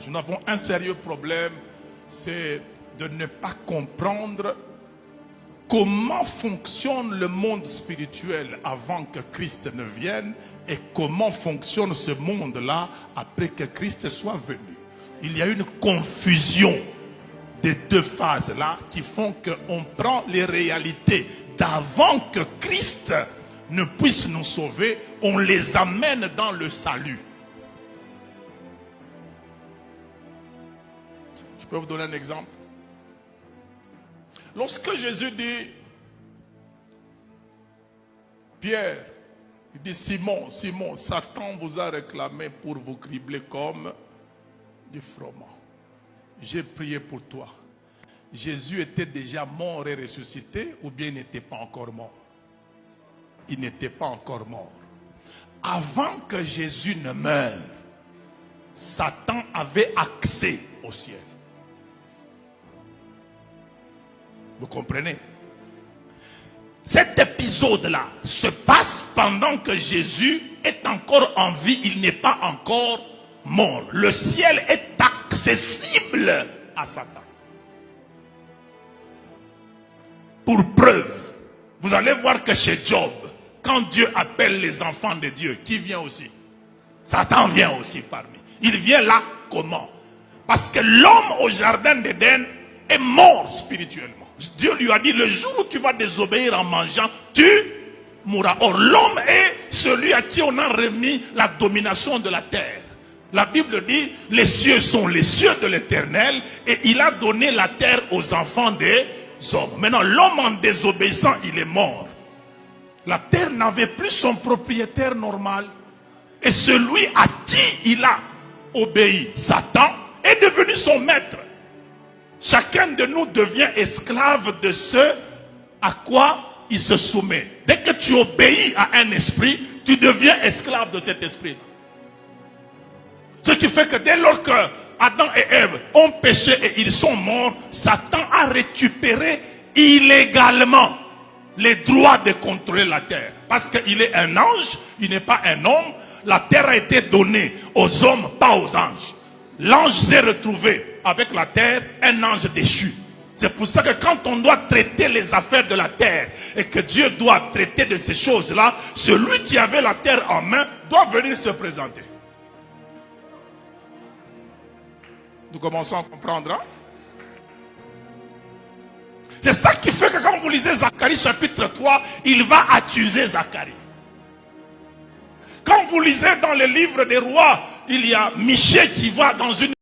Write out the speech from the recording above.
Nous avons un sérieux problème, c'est de ne pas comprendre comment fonctionne le monde spirituel avant que Christ ne vienne et comment fonctionne ce monde-là après que Christ soit venu. Il y a une confusion des deux phases-là qui font qu'on prend les réalités d'avant que Christ ne puisse nous sauver, on les amène dans le salut. Je peux vous donner un exemple. Lorsque Jésus dit, Pierre, il dit, Simon, Simon, Satan vous a réclamé pour vous cribler comme du froment. J'ai prié pour toi. Jésus était déjà mort et ressuscité ou bien il n'était pas encore mort? Il n'était pas encore mort. Avant que Jésus ne meure, Satan avait accès au ciel. Vous comprenez? Cet épisode-là se passe pendant que Jésus est encore en vie, il n'est pas encore mort. Le ciel est accessible à Satan. Pour preuve, vous allez voir que chez Job, quand Dieu appelle les enfants de Dieu, qui vient aussi? Satan vient aussi parmi. Il vient là comment? Parce que l'homme au jardin d'Éden est mort spirituellement. Dieu lui a dit, le jour où tu vas désobéir en mangeant, tu mourras. Or, l'homme est celui à qui on a remis la domination de la terre. La Bible dit, les cieux sont les cieux de l'Éternel et il a donné la terre aux enfants des hommes. Maintenant, l'homme en désobéissant, il est mort. La terre n'avait plus son propriétaire normal. Et celui à qui il a obéi, Satan, est devenu son maître. Chacun de nous devient esclave de ce à quoi il se soumet. Dès que tu obéis à un esprit, tu deviens esclave de cet esprit. Ce qui fait que dès lors que Adam et Ève ont péché et ils sont morts, Satan a récupéré illégalement les droits de contrôler la terre. Parce qu'il est un ange, il n'est pas un homme. La terre a été donnée aux hommes, pas aux anges. L'ange s'est retrouvé avec la terre, un ange déchu. C'est pour ça que quand on doit traiter les affaires de la terre et que Dieu doit traiter de ces choses-là, celui qui avait la terre en main doit venir se présenter. Nous commençons à comprendre. Hein? C'est ça qui fait que quand vous lisez Zacharie chapitre 3, il va accuser Zacharie. Quand vous lisez dans le livre des rois, il y a Michée qui va dans une